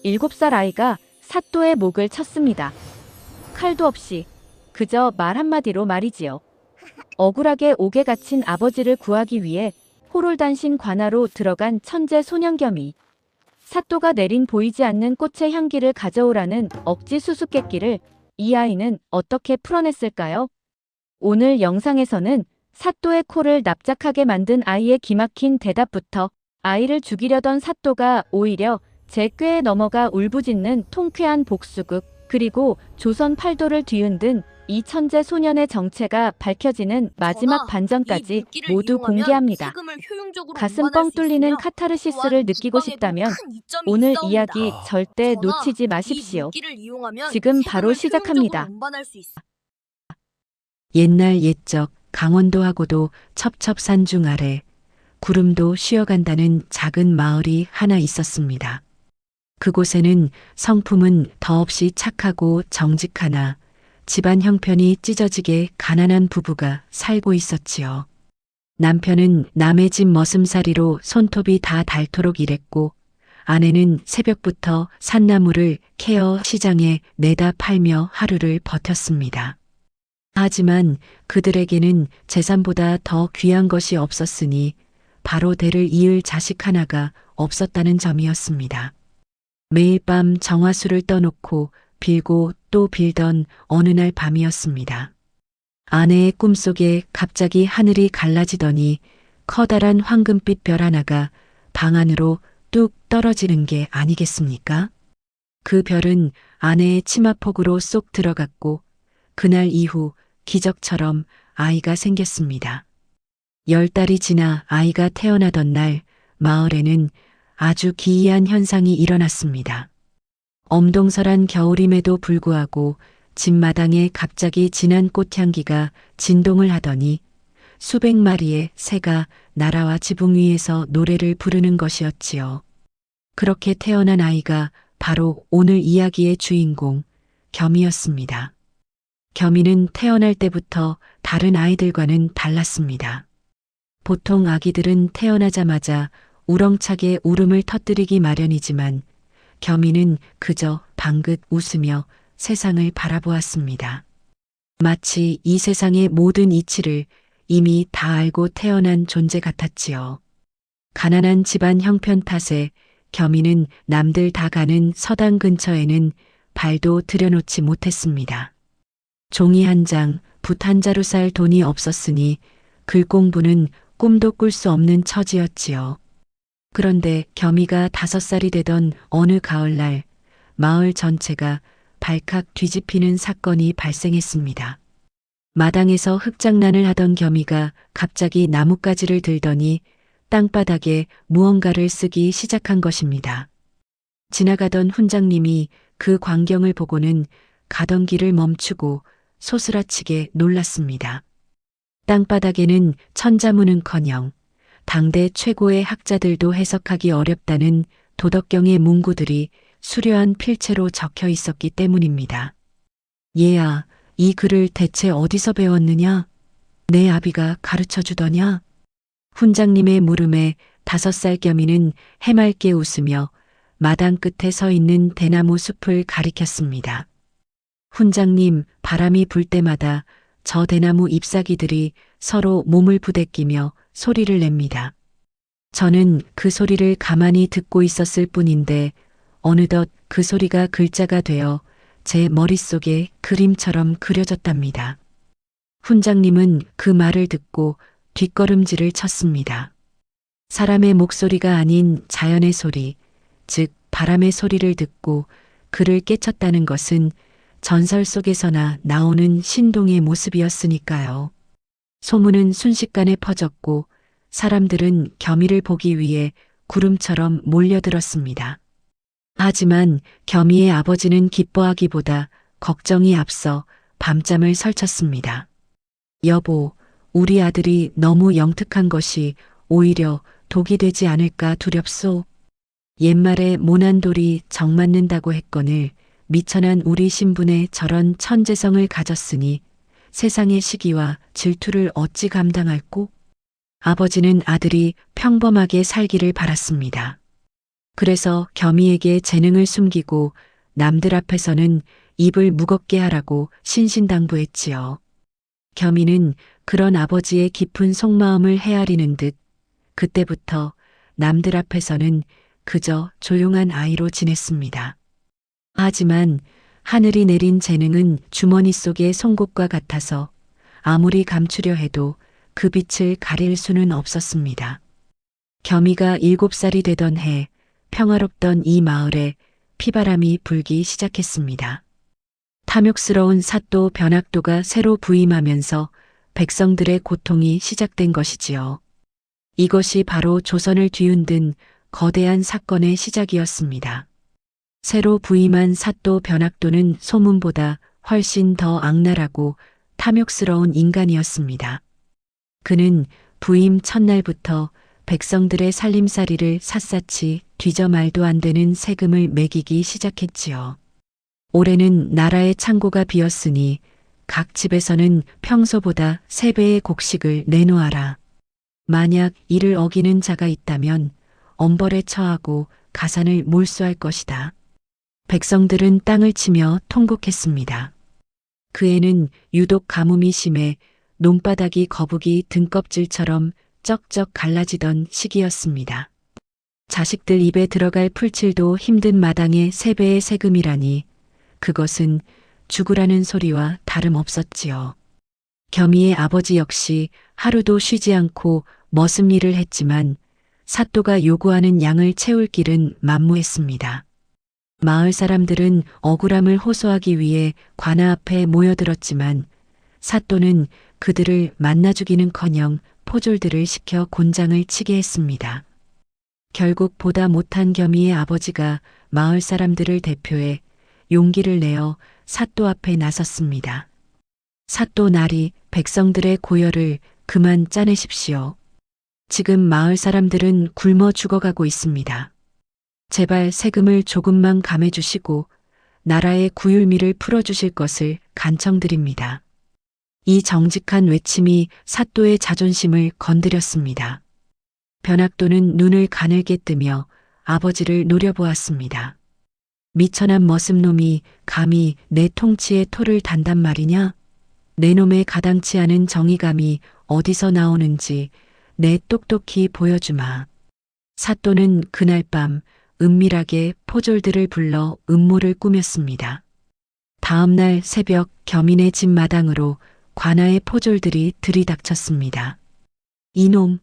7살 아이가 사또의 목을 쳤습니다. 칼도 없이 그저 말 한마디로 말이지요. 억울하게 옥에 갇힌 아버지를 구하기 위해 호롤단신 관하로 들어간 천재 소년겸이 사또가 내린 보이지 않는 꽃의 향기를 가져오라는 억지 수수께끼를 이 아이는 어떻게 풀어냈을까요? 오늘 영상에서는 사또의 코를 납작하게 만든 아이의 기막힌 대답부터 아이를 죽이려던 사또가 오히려 제 꾀에 넘어가 울부짖는 통쾌한 복수극, 그리고 조선 팔도를 뒤흔든 이 천재 소년의 정체가 밝혀지는 마지막 반전까지 모두 공개합니다. 가슴 뻥 뚫리는 카타르시스를 느끼고 싶다면 오늘 이야기 절대 놓치지 마십시오. 지금 바로 시작합니다. 옛날 옛적 강원도하고도 첩첩산중 아래 구름도 쉬어간다는 작은 마을이 하나 있었습니다. 그곳에는 성품은 더없이 착하고 정직하나 집안 형편이 찢어지게 가난한 부부가 살고 있었지요. 남편은 남의 집 머슴살이로 손톱이 다 닳도록 일했고 아내는 새벽부터 산나물을 캐어 시장에 내다 팔며 하루를 버텼습니다. 하지만 그들에게는 재산보다 더 귀한 것이 없었으니 바로 대를 이을 자식 하나가 없었다는 점이었습니다. 매일 밤 정화수를 떠놓고 빌고 또 빌던 어느 날 밤이었습니다. 아내의 꿈속에 갑자기 하늘이 갈라지더니 커다란 황금빛 별 하나가 방 안으로 뚝 떨어지는 게 아니겠습니까? 그 별은 아내의 치마폭으로 쏙 들어갔고 그날 이후 기적처럼 아이가 생겼습니다. 10달이 지나 아이가 태어나던 날 마을에는 아주 기이한 현상이 일어났습니다. 엄동설한 겨울임에도 불구하고 집 마당에 갑자기 진한 꽃향기가 진동을 하더니 수백 마리의 새가 날아와 지붕 위에서 노래를 부르는 것이었지요. 그렇게 태어난 아이가 바로 오늘 이야기의 주인공 겸이었습니다. 겸이는 태어날 때부터 다른 아이들과는 달랐습니다. 보통 아기들은 태어나자마자 우렁차게 울음을 터뜨리기 마련이지만 겸이는 그저 방긋 웃으며 세상을 바라보았습니다. 마치 이 세상의 모든 이치를 이미 다 알고 태어난 존재 같았지요. 가난한 집안 형편 탓에 겸이는 남들 다 가는 서당 근처에는 발도 들여놓지 못했습니다. 종이 한 장, 붓 한 자루 살 돈이 없었으니 글 공부는 꿈도 꿀 수 없는 처지였지요. 그런데 겸이가 5살이 되던 어느 가을날 마을 전체가 발칵 뒤집히는 사건이 발생했습니다. 마당에서 흙장난을 하던 겸이가 갑자기 나뭇가지를 들더니 땅바닥에 무언가를 쓰기 시작한 것입니다. 지나가던 훈장님이 그 광경을 보고는 가던 길을 멈추고 소스라치게 놀랐습니다. 땅바닥에는 천자문은커녕 당대 최고의 학자들도 해석하기 어렵다는 도덕경의 문구들이 수려한 필체로 적혀 있었기 때문입니다. 얘야, 이 글을 대체 어디서 배웠느냐? 내 아비가 가르쳐 주더냐? 훈장님의 물음에 5살 겸이는 해맑게 웃으며 마당 끝에 서 있는 대나무 숲을 가리켰습니다. 훈장님, 바람이 불 때마다 저 대나무 잎사귀들이 서로 몸을 부대끼며 소리를 냅니다. 저는 그 소리를 가만히 듣고 있었을 뿐인데 어느덧 그 소리가 글자가 되어 제 머릿속에 그림처럼 그려졌답니다. 훈장님은 그 말을 듣고 뒷걸음질을 쳤습니다. 사람의 목소리가 아닌 자연의 소리, 즉 바람의 소리를 듣고 그를 깨쳤다는 것은 전설 속에서나 나오는 신동의 모습이었으니까요. 소문은 순식간에 퍼졌고 사람들은 겸이를 보기 위해 구름처럼 몰려들었습니다. 하지만 겸이의 아버지는 기뻐하기보다 걱정이 앞서 밤잠을 설쳤습니다. 여보, 우리 아들이 너무 영특한 것이 오히려 독이 되지 않을까 두렵소. 옛말에 모난 돌이 정 맞는다고 했거늘 미천한 우리 신분에 저런 천재성을 가졌으니 세상의 시기와 질투를 어찌 감당할꼬? 아버지는 아들이 평범하게 살기를 바랐습니다. 그래서 겸이에게 재능을 숨기고 남들 앞에서는 입을 무겁게 하라고 신신당부했지요. 겸이는 그런 아버지의 깊은 속마음을 헤아리는 듯 그때부터 남들 앞에서는 그저 조용한 아이로 지냈습니다. 하지만 하늘이 내린 재능은 주머니 속의 송곳과 같아서 아무리 감추려 해도 그 빛을 가릴 수는 없었습니다. 겸이가 7살이 되던 해 평화롭던 이 마을에 피바람이 불기 시작했습니다. 탐욕스러운 사또 변학도가 새로 부임하면서 백성들의 고통이 시작된 것이지요. 이것이 바로 조선을 뒤흔든 거대한 사건의 시작이었습니다. 새로 부임한 사또 변학도는 소문보다 훨씬 더 악랄하고 탐욕스러운 인간이었습니다. 그는 부임 첫날부터 백성들의 살림살이를 샅샅이 뒤져 말도 안 되는 세금을 매기기 시작했지요. 올해는 나라의 창고가 비었으니 각 집에서는 평소보다 3배의 곡식을 내놓아라. 만약 이를 어기는 자가 있다면 엄벌에 처하고 가산을 몰수할 것이다. 백성들은 땅을 치며 통곡했습니다. 그 해는 유독 가뭄이 심해 논바닥이 거북이 등껍질처럼 쩍쩍 갈라지던 시기였습니다. 자식들 입에 들어갈 풀칠도 힘든 마당에 3배의 세금이라니 그것은 죽으라는 소리와 다름없었지요. 겸이의 아버지 역시 하루도 쉬지 않고 머슴일을 했지만 사또가 요구하는 양을 채울 길은 만무했습니다. 마을 사람들은 억울함을 호소하기 위해 관아 앞에 모여들었지만 사또는 그들을 만나주기는커녕 포졸들을 시켜 곤장을 치게 했습니다. 결국 보다 못한 겸이의 아버지가 마을 사람들을 대표해 용기를 내어 사또 앞에 나섰습니다. 사또 나리 백성들의 고열을 그만 짜내십시오. 지금 마을 사람들은 굶어 죽어가고 있습니다. 제발 세금을 조금만 감해주시고 나라의 구휼미를 풀어주실 것을 간청드립니다. 이 정직한 외침이 사또의 자존심을 건드렸습니다. 변학도는 눈을 가늘게 뜨며 아버지를 노려보았습니다. 미천한 머슴놈이 감히 내 통치에 토를 단단 말이냐? 내 놈의 가당치 않은 정의감이 어디서 나오는지 내 똑똑히 보여주마. 사또는 그날 밤 은밀하게 포졸들을 불러 음모를 꾸몄습니다. 다음 날 새벽 겸인의 집 마당으로 관아의 포졸들이 들이닥쳤습니다. 이놈,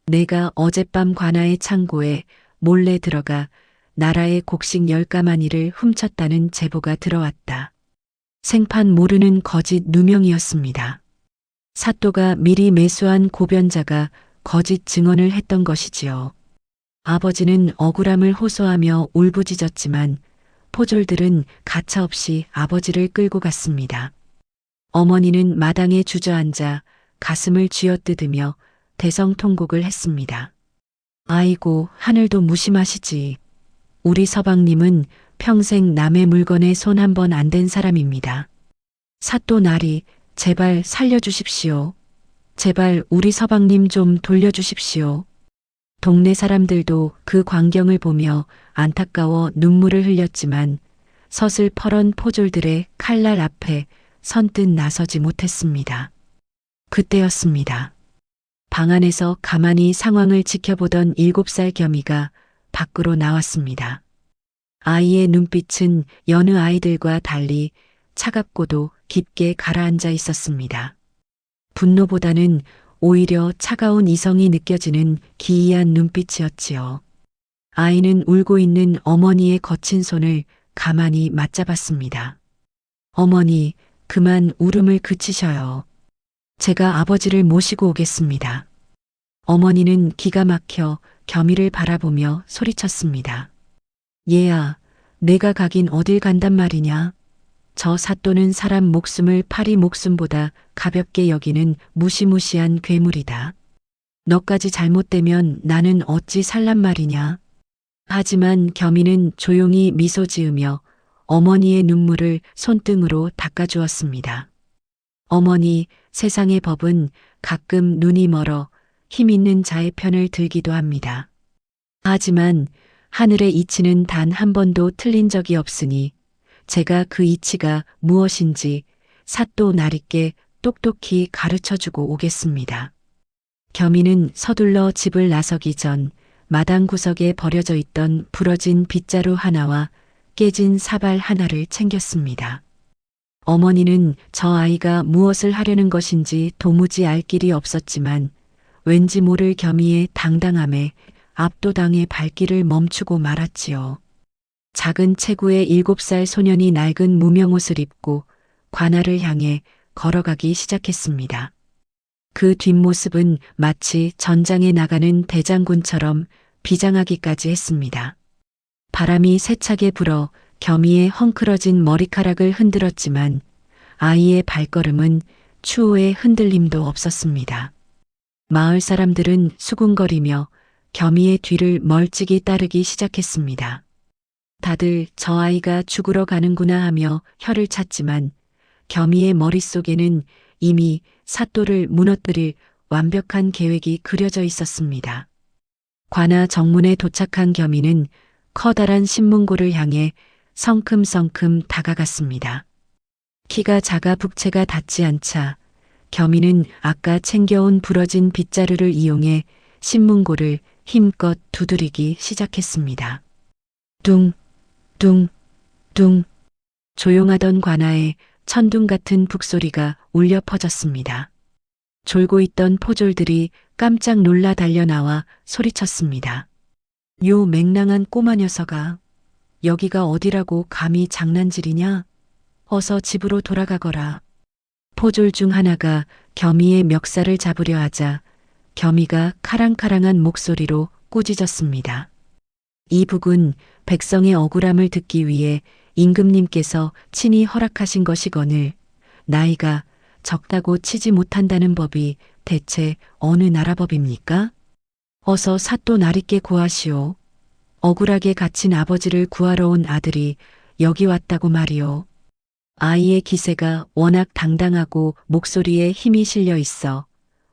내가 어젯밤 관아의 창고에 몰래 들어가 나라의 곡식 10가마니를 훔쳤다는 제보가 들어왔다. 생판 모르는 거짓 누명이었습니다. 사또가 미리 매수한 고변자가 거짓 증언을 했던 것이지요. 아버지는 억울함을 호소하며 울부짖었지만 포졸들은 가차없이 아버지를 끌고 갔습니다. 어머니는 마당에 주저앉아 가슴을 쥐어뜯으며 대성통곡을 했습니다. 아이고, 하늘도 무심하시지. 우리 서방님은 평생 남의 물건에 손 한 번 안 댄 사람입니다. 사또 나리, 제발 살려주십시오. 제발 우리 서방님 좀 돌려주십시오. 동네 사람들도 그 광경을 보며 안타까워 눈물을 흘렸지만 서슬퍼런 포졸들의 칼날 앞에 선뜻 나서지 못했습니다. 그때였습니다. 방 안에서 가만히 상황을 지켜보던 7살 겸이가 밖으로 나왔습니다. 아이의 눈빛은 여느 아이들과 달리 차갑고도 깊게 가라앉아 있었습니다. 분노보다는 오히려 차가운 이성이 느껴지는 기이한 눈빛이었지요. 아이는 울고 있는 어머니의 거친 손을 가만히 맞잡았습니다. 어머니, 그만 울음을 그치셔요. 제가 아버지를 모시고 오겠습니다. 어머니는 기가 막혀 겸이를 바라보며 소리쳤습니다. 얘야, 내가 가긴 어딜 간단 말이냐. 저 사또는 사람 목숨을 파리 목숨보다 가볍게 여기는 무시무시한 괴물이다. 너까지 잘못되면 나는 어찌 살란 말이냐. 하지만 겸이는 조용히 미소 지으며 어머니의 눈물을 손등으로 닦아주었습니다. 어머니, 세상의 법은 가끔 눈이 멀어 힘 있는 자의 편을 들기도 합니다. 하지만 하늘의 이치는 단 한 번도 틀린 적이 없으니 제가 그 이치가 무엇인지 사또 나리께 똑똑히 가르쳐주고 오겠습니다. 겸이는 서둘러 집을 나서기 전 마당 구석에 버려져 있던 부러진 빗자루 하나와 깨진 사발 하나를 챙겼습니다. 어머니는 저 아이가 무엇을 하려는 것인지 도무지 알 길이 없었지만 왠지 모를 겸이의 당당함에 압도당해 발길을 멈추고 말았지요. 작은 체구의 7살 소년이 낡은 무명옷을 입고 관아를 향해 걸어가기 시작했습니다. 그 뒷모습은 마치 전장에 나가는 대장군처럼 비장하기까지 했습니다. 바람이 세차게 불어 겸이의 헝클어진 머리카락을 흔들었지만 아이의 발걸음은 추호의 흔들림도 없었습니다. 마을 사람들은 수군거리며 겸이의 뒤를 멀찍이 따르기 시작했습니다. 다들 저 아이가 죽으러 가는구나 하며 혀를 찼지만 겸이의 머릿속에는 이미 사또를 무너뜨릴 완벽한 계획이 그려져 있었습니다. 관아 정문에 도착한 겸이는 커다란 신문고를 향해 성큼성큼 다가갔습니다. 키가 작아 북체가 닿지 않자 겸이는 아까 챙겨온 부러진 빗자루를 이용해 신문고를 힘껏 두드리기 시작했습니다. 둥, 둥, 둥. 조용하던 관아에 천둥 같은 북소리가 울려 퍼졌습니다. 졸고 있던 포졸들이 깜짝 놀라 달려나와 소리쳤습니다. 요 맹랑한 꼬마 녀석아, 여기가 어디라고 감히 장난질이냐? 어서 집으로 돌아가거라. 포졸 중 하나가 겸이의 멱살을 잡으려 하자 겸이가 카랑카랑한 목소리로 꾸짖었습니다. 이 북은 백성의 억울함을 듣기 위해 임금님께서 친히 허락하신 것이거늘 나이가 적다고 치지 못한다는 법이 대체 어느 나라 법입니까? 어서 사또 나리께 고하시오. 억울하게 갇힌 아버지를 구하러 온 아들이 여기 왔다고 말이오. 아이의 기세가 워낙 당당하고 목소리에 힘이 실려 있어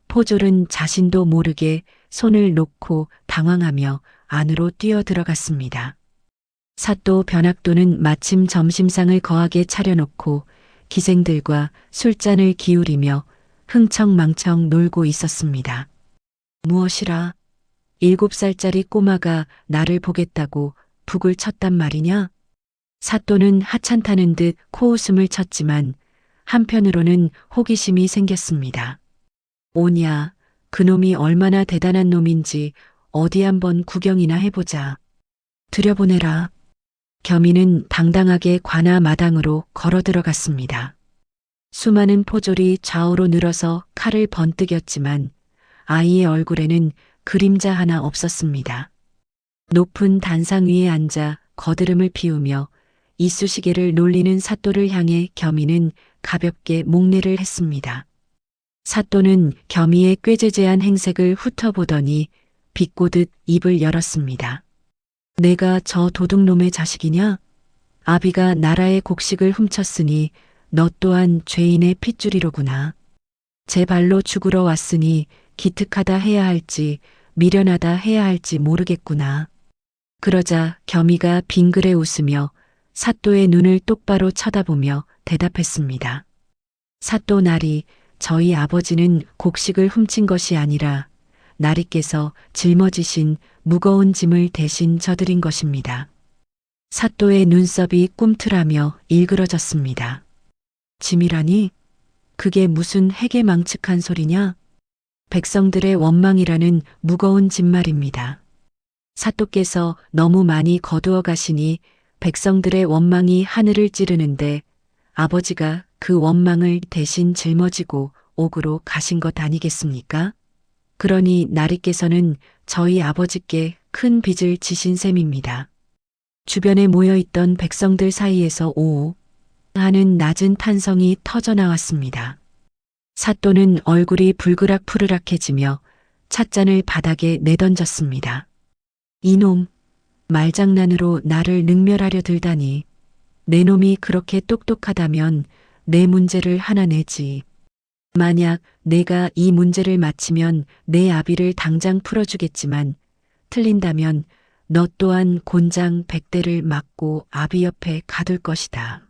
포졸은 자신도 모르게 손을 놓고 당황하며 안으로 뛰어 들어갔습니다. 사또 변학도는 마침 점심상을 거하게 차려놓고 기생들과 술잔을 기울이며 흥청망청 놀고 있었습니다. 무엇이라? 7살짜리 꼬마가 나를 보겠다고 북을 쳤단 말이냐? 사또는 하찮다는 듯 코웃음을 쳤지만 한편으로는 호기심이 생겼습니다. 오냐, 그놈이 얼마나 대단한 놈인지 어디 한번 구경이나 해보자. 들여보내라. 겸이는 당당하게 관아 마당으로 걸어 들어갔습니다. 수많은 포졸이 좌우로 늘어서 칼을 번뜩였지만 아이의 얼굴에는 그림자 하나 없었습니다. 높은 단상 위에 앉아 거드름을 피우며 이쑤시개를 놀리는 사또를 향해 겸이는 가볍게 목례를 했습니다. 사또는 겸이의 꾀죄죄한 행색을 훑어보더니 비꼬듯 입을 열었습니다. 내가 저 도둑놈의 자식이냐? 아비가 나라의 곡식을 훔쳤으니 너 또한 죄인의 핏줄이로구나. 제 발로 죽으러 왔으니 기특하다 해야 할지 미련하다 해야 할지 모르겠구나. 그러자 겸이가 빙그레 웃으며 사또의 눈을 똑바로 쳐다보며 대답했습니다. 사또 나리, 저희 아버지는 곡식을 훔친 것이 아니라 나리께서 짊어지신 무거운 짐을 대신 져드린 것입니다. 사또의 눈썹이 꿈틀하며 일그러졌습니다. 짐이라니? 그게 무슨 해괴망측한 소리냐? 백성들의 원망이라는 무거운 짐 말입니다. 사또께서 너무 많이 거두어 가시니 백성들의 원망이 하늘을 찌르는데 아버지가 그 원망을 대신 짊어지고 옥으로 가신 것 아니겠습니까? 그러니 나리께서는 저희 아버지께 큰 빚을 지신 셈입니다. 주변에 모여있던 백성들 사이에서 오 하는 낮은 탄성이 터져나왔습니다. 사또는 얼굴이 불그락푸르락해지며 찻잔을 바닥에 내던졌습니다. 이놈, 말장난으로 나를 능멸하려 들다니. 내 놈이 그렇게 똑똑하다면 내 문제를 하나 내지. 만약 내가 이 문제를 마치면 내 아비를 당장 풀어주겠지만 틀린다면 너 또한 곤장 100대를 맞고 아비 옆에 가둘 것이다.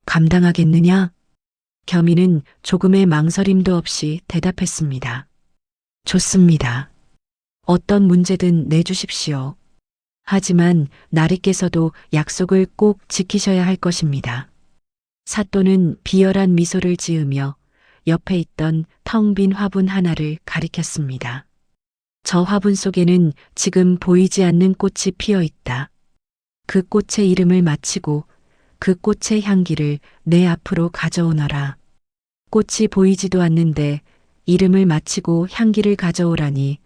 감당하겠느냐? 겸이는 조금의 망설임도 없이 대답했습니다. 좋습니다. 어떤 문제든 내주십시오. 하지만 나리께서도 약속을 꼭 지키셔야 할 것입니다. 사또는 비열한 미소를 지으며 옆에 있던 텅 빈 화분 하나를 가리켰습니다. 저 화분 속에는 지금 보이지 않는 꽃이 피어 있다. 그 꽃의 이름을 마치고 그 꽃의 향기를 내 앞으로 가져오너라. 꽃이 보이지도 않는데 이름을 마치고 향기를 가져오라니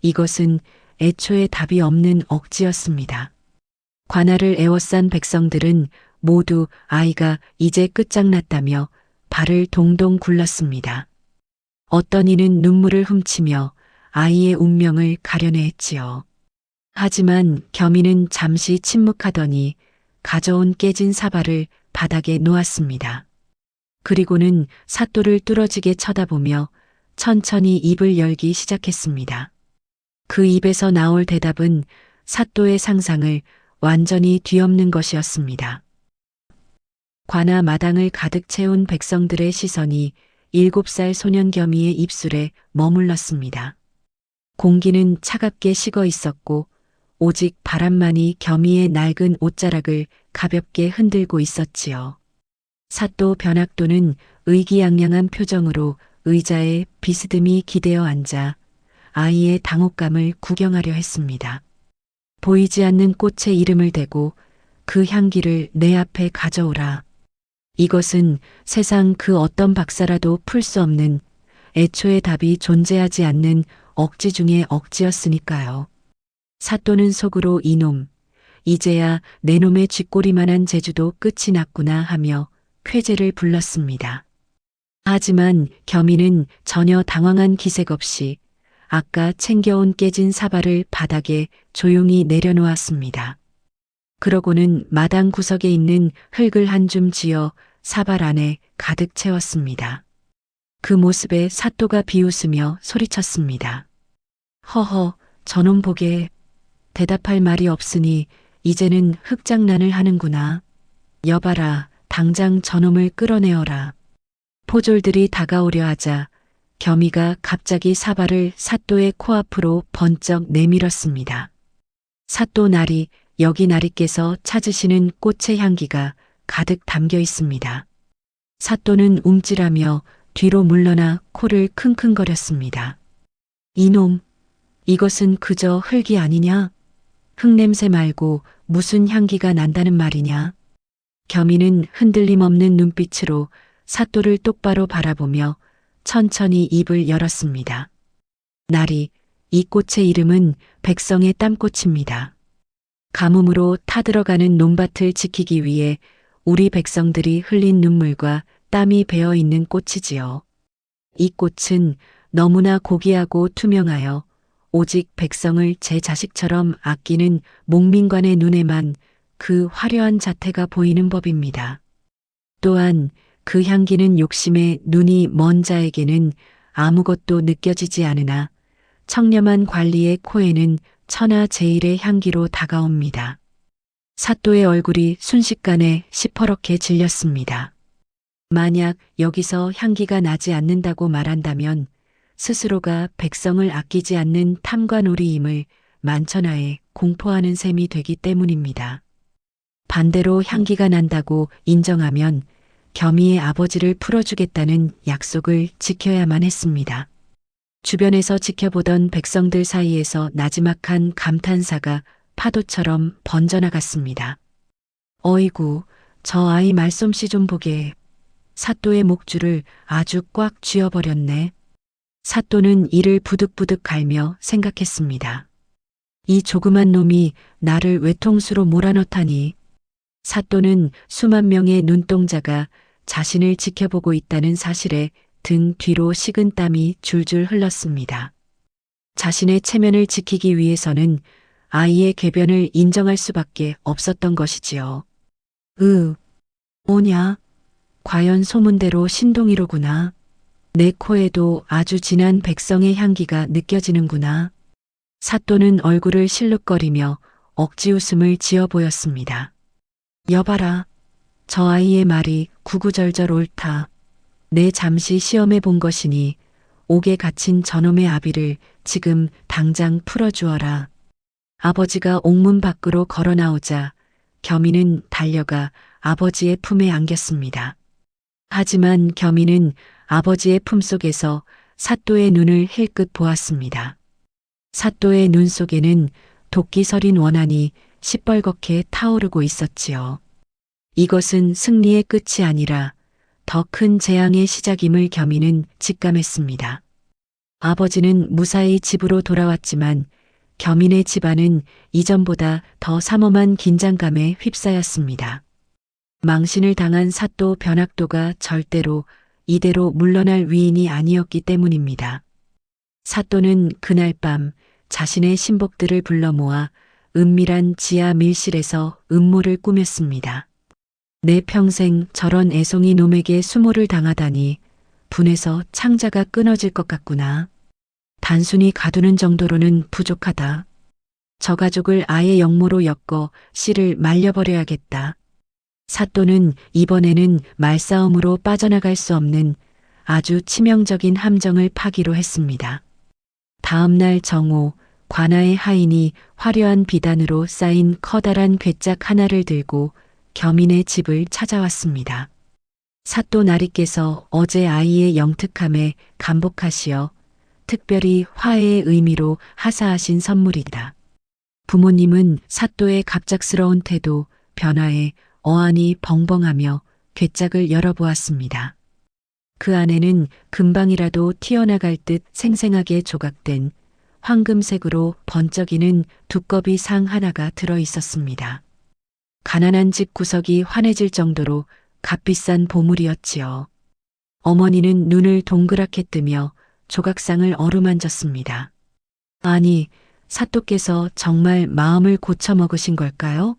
이것은 애초에 답이 없는 억지였습니다. 관아를 에워싼 백성들은 모두 아이가 이제 끝장났다며 발을 동동 굴렀습니다. 어떤 이는 눈물을 훔치며 아이의 운명을 가려내 했지요. 하지만 겸이는 잠시 침묵하더니 가져온 깨진 사발을 바닥에 놓았습니다. 그리고는 사또를 뚫어지게 쳐다보며 천천히 입을 열기 시작했습니다. 그 입에서 나올 대답은 사또의 상상을 완전히 뒤엎는 것이었습니다. 관아 마당을 가득 채운 백성들의 시선이 7살 소년 겸이의 입술에 머물렀습니다. 공기는 차갑게 식어 있었고 오직 바람만이 겸이의 낡은 옷자락을 가볍게 흔들고 있었지요. 사또 변학도는 의기양양한 표정으로 의자에 비스듬히 기대어 앉아 아이의 당혹감을 구경하려 했습니다. 보이지 않는 꽃에 이름을 대고 그 향기를 내 앞에 가져오라. 이것은 세상 그 어떤 박사라도 풀 수 없는 애초에 답이 존재하지 않는 억지 중의 억지였으니까요. 사또는 속으로 이놈, 이제야 내 놈의 쥐꼬리만한 재주도 끝이 났구나 하며 쾌재를 불렀습니다. 하지만 겸이는 전혀 당황한 기색 없이 아까 챙겨온 깨진 사발을 바닥에 조용히 내려놓았습니다. 그러고는 마당 구석에 있는 흙을 한 줌 쥐어 사발 안에 가득 채웠습니다. 그 모습에 사또가 비웃으며 소리쳤습니다. 허허, 저놈 보게. 대답할 말이 없으니 이제는 흙장난을 하는구나. 여봐라, 당장 저놈을 끌어내어라. 포졸들이 다가오려 하자 겸이가 갑자기 사발을 사또의 코앞으로 번쩍 내밀었습니다. 사또 나리, 여기 나리께서 찾으시는 꽃의 향기가 가득 담겨 있습니다. 사또는 움찔하며 뒤로 물러나 코를 킁킁거렸습니다. 이놈, 이것은 그저 흙이 아니냐? 흙냄새 말고 무슨 향기가 난다는 말이냐? 겸이는 흔들림 없는 눈빛으로 사또를 똑바로 바라보며 천천히 입을 열었습니다. 나리, 이 꽃의 이름은 백성의 땀꽃입니다. 가뭄으로 타들어가는 논밭을 지키기 위해 우리 백성들이 흘린 눈물과 땀이 배어 있는 꽃이지요. 이 꽃은 너무나 고귀하고 투명하여 오직 백성을 제 자식처럼 아끼는 목민관의 눈에만 그 화려한 자태가 보이는 법입니다. 또한 그 향기는 욕심에 눈이 먼 자에게는 아무것도 느껴지지 않으나 청렴한 관리의 코에는 천하제일의 향기로 다가옵니다. 사또의 얼굴이 순식간에 시퍼렇게 질렸습니다. 만약 여기서 향기가 나지 않는다고 말한다면 스스로가 백성을 아끼지 않는 탐관오리임을 만천하에 공포하는 셈이 되기 때문입니다. 반대로 향기가 난다고 인정하면 겸이의 아버지를 풀어주겠다는 약속을 지켜야만 했습니다. 주변에서 지켜보던 백성들 사이에서 나지막한 감탄사가 파도처럼 번져나갔습니다. 어이구, 저 아이 말솜씨 좀 보게. 사또의 목줄을 아주 꽉 쥐어버렸네. 사또는 이를 부득부득 갈며 생각했습니다. 이 조그만 놈이 나를 외통수로 몰아넣다니. 사또는 수만 명의 눈동자가 자신을 지켜보고 있다는 사실에 등 뒤로 식은 땀이 줄줄 흘렀습니다. 자신의 체면을 지키기 위해서는 아이의 궤변을 인정할 수밖에 없었던 것이지요. 뭐냐? 과연 소문대로 신동이로구나. 내 코에도 아주 진한 백성의 향기가 느껴지는구나. 사또는 얼굴을 실룩거리며 억지 웃음을 지어 보였습니다. 여봐라. 저 아이의 말이 구구절절 옳다. 내 잠시 시험해 본 것이니 옥에 갇힌 저놈의 아비를 지금 당장 풀어주어라. 아버지가 옥문 밖으로 걸어 나오자 겸이는 달려가 아버지의 품에 안겼습니다. 하지만 겸이는 아버지의 품속에서 사또의 눈을 힐끗 보았습니다. 사또의 눈 속에는 도끼 서린 원한이 시뻘겋게 타오르고 있었지요. 이것은 승리의 끝이 아니라 더 큰 재앙의 시작임을 겸이는 직감했습니다. 아버지는 무사히 집으로 돌아왔지만 겸인의 집안은 이전보다 더 삼엄한 긴장감에 휩싸였습니다. 망신을 당한 사또 변학도가 절대로 이대로 물러날 위인이 아니었기 때문입니다. 사또는 그날 밤 자신의 신복들을 불러 모아 은밀한 지하 밀실에서 음모를 꾸몄습니다. 내 평생 저런 애송이 놈에게 수모를 당하다니 분해서 창자가 끊어질 것 같구나. 단순히 가두는 정도로는 부족하다. 저 가족을 아예 영모로 엮어 씨를 말려버려야겠다. 사또는 이번에는 말싸움으로 빠져나갈 수 없는 아주 치명적인 함정을 파기로 했습니다. 다음 날 정오, 관아의 하인이 화려한 비단으로 쌓인 커다란 괴짝 하나를 들고 겸인의 집을 찾아왔습니다. 사또 나리께서 어제 아이의 영특함에 감복하시어 특별히 화해의 의미로 하사하신 선물이다. 부모님은 사또의 갑작스러운 태도, 변화에 어안이 벙벙하며 괴짝을 열어보았습니다. 그 안에는 금방이라도 튀어나갈 듯 생생하게 조각된 황금색으로 번쩍이는 두꺼비 상 하나가 들어 있었습니다. 가난한 집 구석이 환해질 정도로 값비싼 보물이었지요. 어머니는 눈을 동그랗게 뜨며 조각상을 어루만졌습니다. 아니, 사또께서 정말 마음을 고쳐먹으신 걸까요?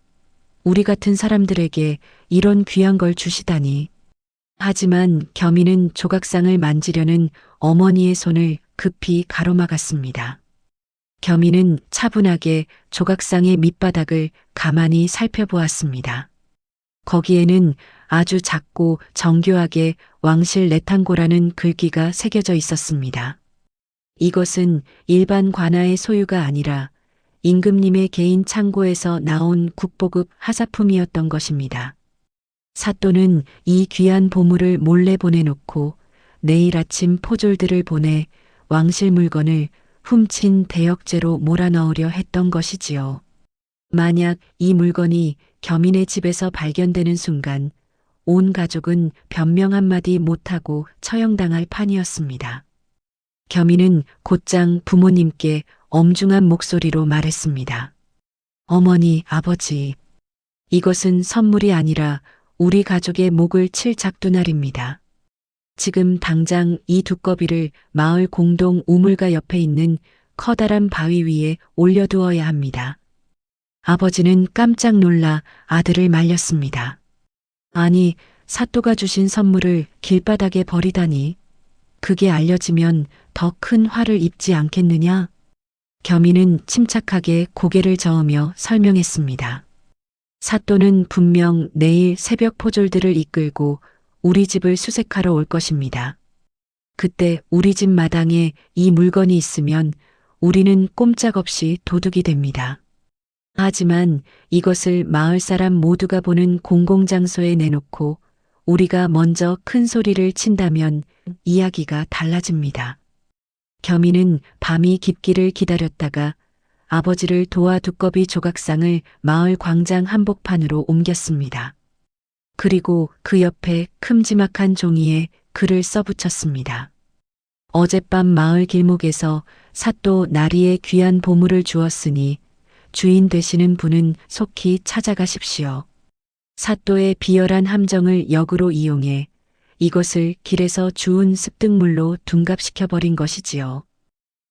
우리 같은 사람들에게 이런 귀한 걸 주시다니. 하지만 겸이는 조각상을 만지려는 어머니의 손을 급히 가로막았습니다. 겸이는 차분하게 조각상의 밑바닥을 가만히 살펴보았습니다. 거기에는 아주 작고 정교하게 왕실 내탕고라는 글귀가 새겨져 있었습니다. 이것은 일반 관아의 소유가 아니라 임금님의 개인 창고에서 나온 국보급 하사품이었던 것입니다. 사또는 이 귀한 보물을 몰래 보내놓고 내일 아침 포졸들을 보내 왕실 물건을 훔친 대역죄로 몰아넣으려 했던 것이지요. 만약 이 물건이 겸인의 집에서 발견되는 순간 온 가족은 변명 한마디 못하고 처형당할 판이었습니다. 겸인은 곧장 부모님께 엄중한 목소리로 말했습니다. 어머니, 아버지, 이것은 선물이 아니라 우리 가족의 목을 칠 작두날입니다. 지금 당장 이 두꺼비를 마을 공동 우물가 옆에 있는 커다란 바위 위에 올려두어야 합니다. 아버지는 깜짝 놀라 아들을 말렸습니다. 아니, 사또가 주신 선물을 길바닥에 버리다니. 그게 알려지면 더 큰 화를 입지 않겠느냐? 겸이는 침착하게 고개를 저으며 설명했습니다. 사또는 분명 내일 새벽 포졸들을 이끌고 우리 집을 수색하러 올 것입니다. 그때 우리 집 마당에 이 물건이 있으면 우리는 꼼짝없이 도둑이 됩니다. 하지만 이것을 마을 사람 모두가 보는 공공장소에 내놓고 우리가 먼저 큰 소리를 친다면 이야기가 달라집니다. 겸이는 밤이 깊기를 기다렸다가 아버지를 도와 두꺼비 조각상을 마을 광장 한복판으로 옮겼습니다. 그리고 그 옆에 큼지막한 종이에 글을 써붙였습니다. 어젯밤 마을 길목에서 사또 나리의 귀한 보물을 주었으니 주인 되시는 분은 속히 찾아가십시오. 사또의 비열한 함정을 역으로 이용해 이것을 길에서 주운 습득물로 둔갑시켜버린 것이지요.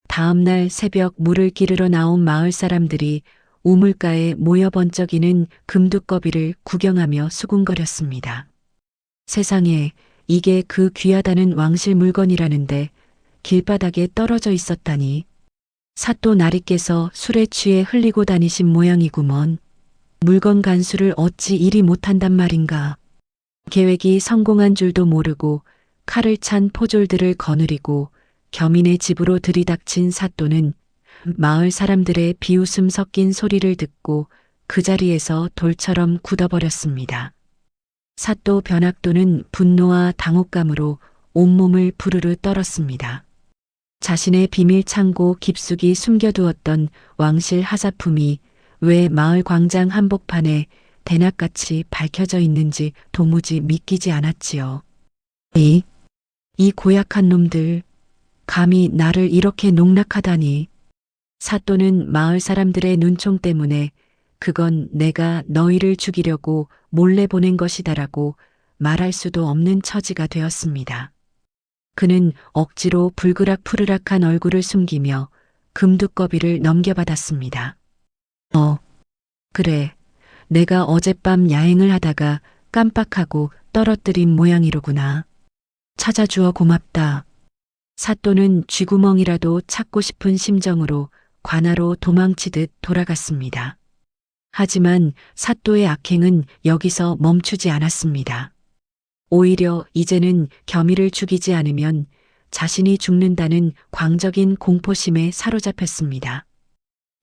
다음 날 새벽 물을 기르러 나온 마을 사람들이 우물가에 모여 번쩍이는 금두꺼비를 구경하며 수군거렸습니다. 세상에, 이게 그 귀하다는 왕실 물건이라는데 길바닥에 떨어져 있었다니. 사또 나리께서 술에 취해 흘리고 다니신 모양이구먼. 물건 간수를 어찌 이리 못한단 말인가. 계획이 성공한 줄도 모르고 칼을 찬 포졸들을 거느리고 겸인의 집으로 들이닥친 사또는 마을 사람들의 비웃음 섞인 소리를 듣고 그 자리에서 돌처럼 굳어버렸습니다. 사또 변학도는 분노와 당혹감으로 온몸을 부르르 떨었습니다. 자신의 비밀 창고 깊숙이 숨겨두었던 왕실 하사품이 왜 마을 광장 한복판에 대낮같이 밝혀져 있는지 도무지 믿기지 않았지요. 이 고약한 놈들, 감히 나를 이렇게 농락하다니. 사또는 마을 사람들의 눈총 때문에 그건 내가 너희를 죽이려고 몰래 보낸 것이다라고 말할 수도 없는 처지가 되었습니다. 그는 억지로 불그락푸르락한 얼굴을 숨기며 금두꺼비를 넘겨받았습니다. 그래. 내가 어젯밤 야행을 하다가 깜빡하고 떨어뜨린 모양이로구나. 찾아주어 고맙다. 사또는 쥐구멍이라도 찾고 싶은 심정으로 관아로 도망치듯 돌아갔습니다. 하지만 사또의 악행은 여기서 멈추지 않았습니다. 오히려 이제는 겸이를 죽이지 않으면 자신이 죽는다는 광적인 공포심에 사로잡혔습니다.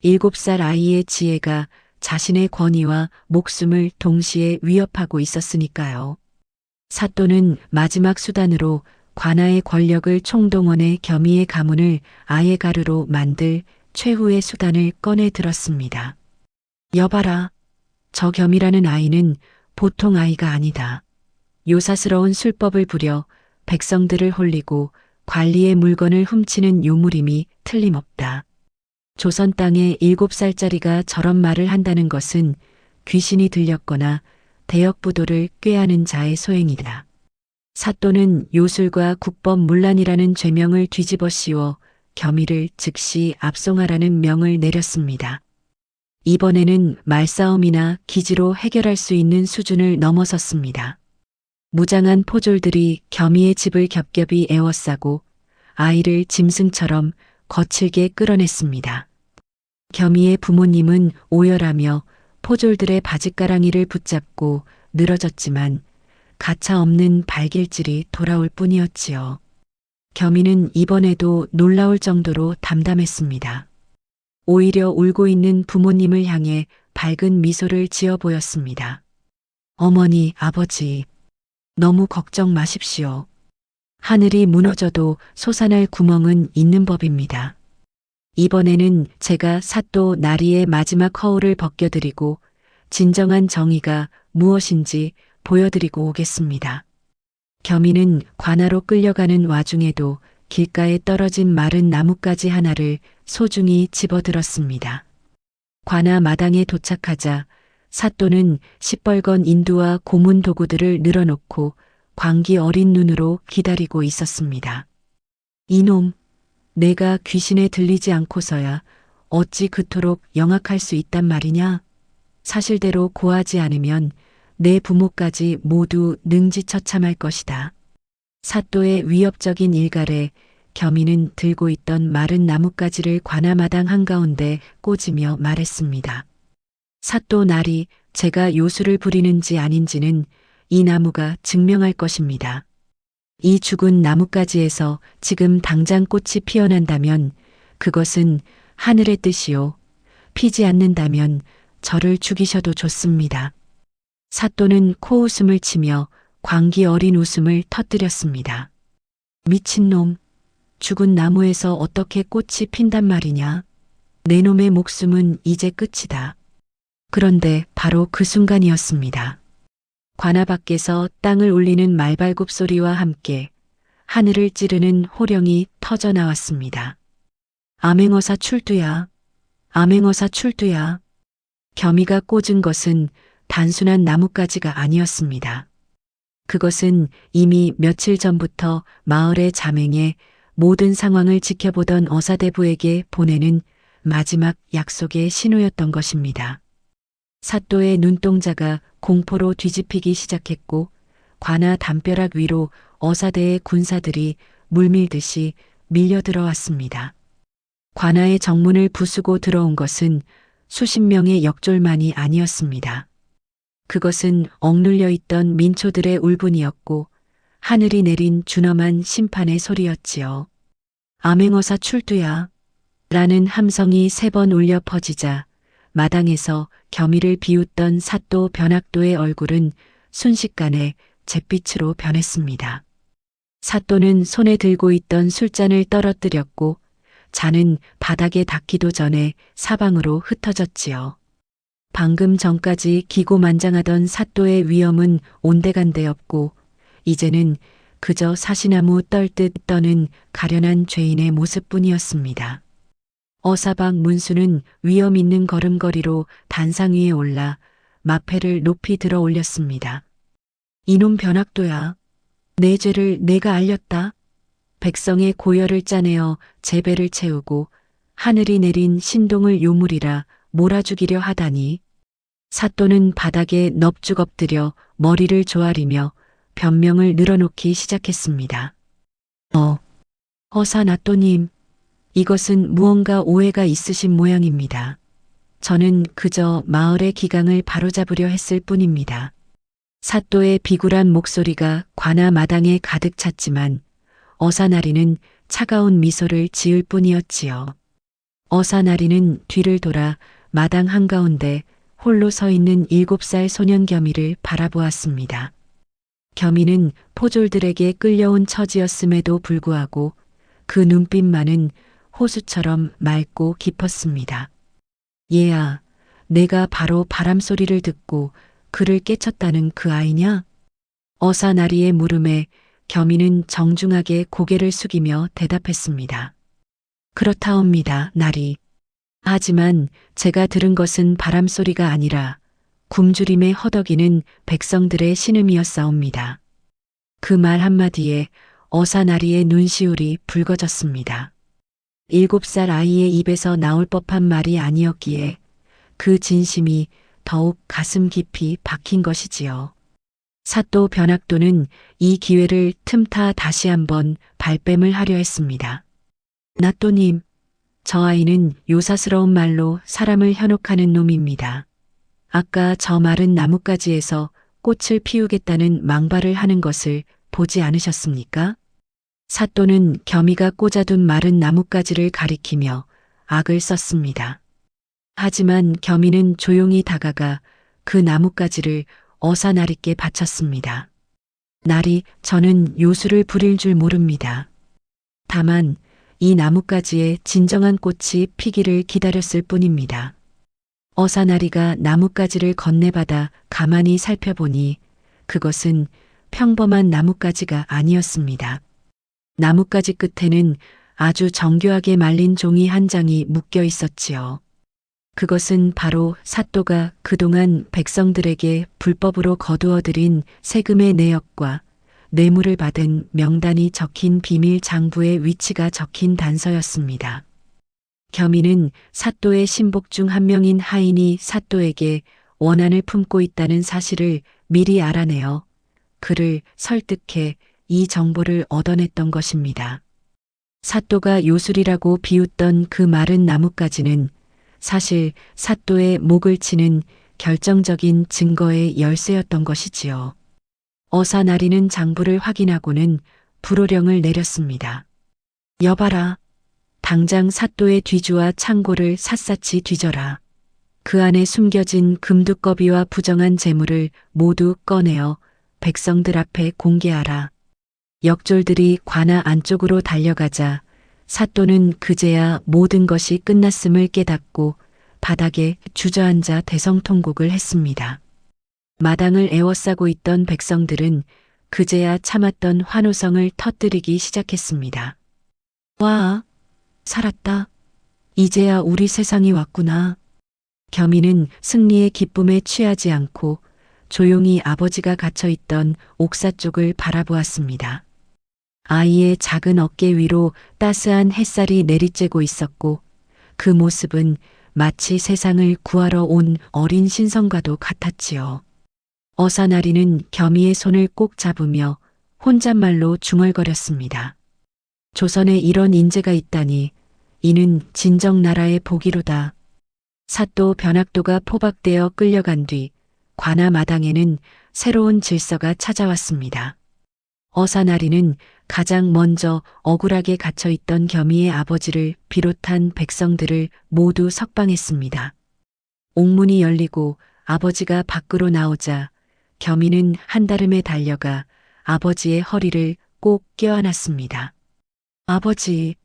7살 아이의 지혜가 자신의 권위와 목숨을 동시에 위협하고 있었으니까요. 사또는 마지막 수단으로 관아의 권력을 총동원해 겸이의 가문을 아예 가루로 만들 최후의 수단을 꺼내 들었습니다. 여봐라. 저 겸이라는 아이는 보통 아이가 아니다. 요사스러운 술법을 부려 백성들을 홀리고 관리의 물건을 훔치는 요물임이 틀림없다. 조선 땅에 7살짜리가 저런 말을 한다는 것은 귀신이 들렸거나 대역부도를 꾀하는 자의 소행이다. 사또는 요술과 국법문란이라는 죄명을 뒤집어 씌워 겸이를 즉시 압송하라는 명을 내렸습니다. 이번에는 말싸움이나 기지로 해결할 수 있는 수준을 넘어섰습니다. 무장한 포졸들이 겸이의 집을 겹겹이 에워싸고 아이를 짐승처럼 거칠게 끌어냈습니다. 겸이의 부모님은 오열하며 포졸들의 바짓가랑이를 붙잡고 늘어졌지만 가차없는 발길질이 돌아올 뿐이었지요. 겸이는 이번에도 놀라울 정도로 담담했습니다. 오히려 울고 있는 부모님을 향해 밝은 미소를 지어 보였습니다. 어머니, 아버지, 너무 걱정 마십시오. 하늘이 무너져도 솟아날 구멍은 있는 법입니다. 이번에는 제가 사또 나리의 마지막 허울을 벗겨드리고 진정한 정의가 무엇인지 보여드리고 오겠습니다. 겸이는 관아로 끌려가는 와중에도 길가에 떨어진 마른 나뭇가지 하나를 소중히 집어들었습니다. 관아 마당에 도착하자 사또는 시뻘건 인두와 고문 도구들을 늘어놓고 광기 어린 눈으로 기다리고 있었습니다. 이놈, 내가 귀신에 들리지 않고서야 어찌 그토록 영악할 수 있단 말이냐? 사실대로 고하지 않으면 내 부모까지 모두 능지처참할 것이다. 사또의 위협적인 일갈에 겸이는 들고 있던 마른 나뭇가지를 관아마당 한가운데 꽂으며 말했습니다. 사또 나리, 제가 요술을 부리는지 아닌지는 이 나무가 증명할 것입니다. 이 죽은 나뭇가지에서 지금 당장 꽃이 피어난다면 그것은 하늘의 뜻이요. 피지 않는다면 저를 죽이셔도 좋습니다. 사또는 코웃음을 치며 광기 어린 웃음을 터뜨렸습니다. 미친놈, 죽은 나무에서 어떻게 꽃이 핀단 말이냐? 내 놈의 목숨은 이제 끝이다. 그런데 바로 그 순간이었습니다. 관아 밖에서 땅을 울리는 말발굽 소리와 함께 하늘을 찌르는 호령이 터져 나왔습니다. 암행어사 출두야. 암행어사 출두야. 겸이가 꽂은 것은 단순한 나뭇가지가 아니었습니다. 그것은 이미 며칠 전부터 마을의 자맹에 모든 상황을 지켜보던 어사대부에게 보내는 마지막 약속의 신호였던 것입니다. 사또의 눈동자가 공포로 뒤집히기 시작했고 관아 담벼락 위로 어사대의 군사들이 물밀듯이 밀려 들어왔습니다. 관아의 정문을 부수고 들어온 것은 수십 명의 역졸만이 아니었습니다. 그것은 억눌려 있던 민초들의 울분이었고 하늘이 내린 준엄한 심판의 소리였지요. 암행어사 출두야. 라는 함성이 3번 울려 퍼지자 마당에서 겸이를 비웃던 사또 변학도의 얼굴은 순식간에 잿빛으로 변했습니다. 사또는 손에 들고 있던 술잔을 떨어뜨렸고 잔은 바닥에 닿기도 전에 사방으로 흩어졌지요. 방금 전까지 기고만장하던 사또의 위엄은 온데간데 없고 이제는 그저 사시나무 떨듯 떠는 가련한 죄인의 모습뿐이었습니다. 어사박 문수는 위엄 있는 걸음걸이로 단상 위에 올라 마패를 높이 들어 올렸습니다. 이놈 변학도야. 내 죄를 내가 알렸다. 백성의 고열을 짜내어 재배를 채우고 하늘이 내린 신동을 요물이라 몰아주기려 하다니. 사또는 바닥에 넙죽 엎드려 머리를 조아리며 변명을 늘어놓기 시작했습니다. 허사나또님, 이것은 무언가 오해가 있으신 모양입니다. 저는 그저 마을의 기강을 바로잡으려 했을 뿐입니다. 사또의 비굴한 목소리가 관아 마당에 가득 찼지만 어사나리는 차가운 미소를 지을 뿐이었지요. 어사나리는 뒤를 돌아 마당 한가운데 홀로 서 있는 7살 소년 겸이를 바라보았습니다. 겸이는 포졸들에게 끌려온 처지였음에도 불구하고 그 눈빛만은 호수처럼 맑고 깊었습니다. 얘야, 내가 바로 바람소리를 듣고 그를 깨쳤다는 그 아이냐? 어사나리의 물음에 겸이는 정중하게 고개를 숙이며 대답했습니다. 그렇다옵니다, 나리. 하지만 제가 들은 것은 바람소리가 아니라 굶주림에 허덕이는 백성들의 신음이었사옵니다. 그 말 한마디에 어사나리의 눈시울이 붉어졌습니다. 7살 아이의 입에서 나올 법한 말이 아니었기에 그 진심이 더욱 가슴 깊이 박힌 것이지요. 사또 변학도는 이 기회를 틈타 다시 한번 발뺌을 하려 했습니다. 나또님, 저 아이는 요사스러운 말로 사람을 현혹하는 놈입니다. 아까 저 마른 나뭇가지에서 꽃을 피우겠다는 망발을 하는 것을 보지 않으셨습니까? 사또는 겸이가 꽂아둔 마른 나뭇가지를 가리키며 악을 썼습니다. 하지만 겸이는 조용히 다가가 그 나뭇가지를 어사나리께 바쳤습니다. 나리, 저는 요술을 부릴 줄 모릅니다. 다만 이 나뭇가지에 진정한 꽃이 피기를 기다렸을 뿐입니다. 어사나리가 나뭇가지를 건네받아 가만히 살펴보니 그것은 평범한 나뭇가지가 아니었습니다. 나뭇가지 끝에는 아주 정교하게 말린 종이 한 장이 묶여 있었지요. 그것은 바로 사또가 그동안 백성들에게 불법으로 거두어들인 세금의 내역과 뇌물을 받은 명단이 적힌 비밀 장부의 위치가 적힌 단서였습니다. 겸이는 사또의 신복 중 한 명인 하인이 사또에게 원한을 품고 있다는 사실을 미리 알아내어 그를 설득해 이 정보를 얻어냈던 것입니다. 사또가 요술이라고 비웃던 그 마른 나뭇가지는 사실 사또의 목을 치는 결정적인 증거의 열쇠였던 것이지요. 어사나리는 장부를 확인하고는 불호령을 내렸습니다. 여봐라. 당장 사또의 뒤주와 창고를 샅샅이 뒤져라. 그 안에 숨겨진 금두꺼비와 부정한 재물을 모두 꺼내어 백성들 앞에 공개하라. 역졸들이 관아 안쪽으로 달려가자 사또는 그제야 모든 것이 끝났음을 깨닫고 바닥에 주저앉아 대성통곡을 했습니다. 마당을 에워싸고 있던 백성들은 그제야 참았던 환호성을 터뜨리기 시작했습니다. 와, 살았다. 이제야 우리 세상이 왔구나. 겸이는 승리의 기쁨에 취하지 않고 조용히 아버지가 갇혀있던 옥사 쪽을 바라보았습니다. 아이의 작은 어깨 위로 따스한 햇살이 내리쬐고 있었고 그 모습은 마치 세상을 구하러 온 어린 신성과도 같았지요. 어사나리는 겸이의 손을 꼭 잡으며 혼잣말로 중얼거렸습니다. 조선에 이런 인재가 있다니 이는 진정 나라의 복이로다. 사또 변학도가 포박되어 끌려간 뒤 관아 마당에는 새로운 질서가 찾아왔습니다. 어사나리는 가장 먼저 억울하게 갇혀있던 겸이의 아버지를 비롯한 백성들을 모두 석방했습니다. 옥문이 열리고 아버지가 밖으로 나오자 겸이는 한달음에 달려가 아버지의 허리를 꼭 껴안았습니다. 아버지,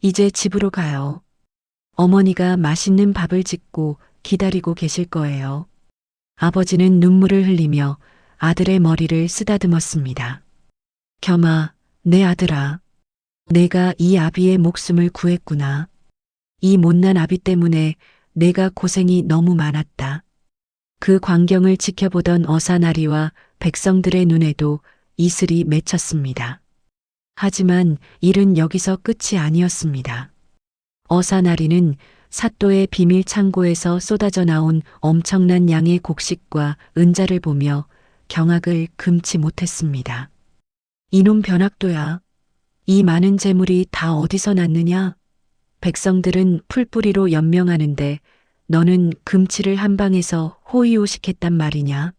이제 집으로 가요. 어머니가 맛있는 밥을 짓고 기다리고 계실 거예요. 아버지는 눈물을 흘리며 아들의 머리를 쓰다듬었습니다. 겸아, 내 아들아. 내가 이 아비의 목숨을 구했구나. 이 못난 아비 때문에 내가 고생이 너무 많았다. 그 광경을 지켜보던 어사나리와 백성들의 눈에도 이슬이 맺혔습니다. 하지만 일은 여기서 끝이 아니었습니다. 어사나리는 사또의 비밀 창고에서 쏟아져 나온 엄청난 양의 곡식과 은자를 보며 경악을 금치 못했습니다. 이놈 변학도야. 이 많은 재물이 다 어디서 났느냐? 백성들은 풀뿌리로 연명하는데 너는 금치를 한 방에서 호의호식했단 말이냐?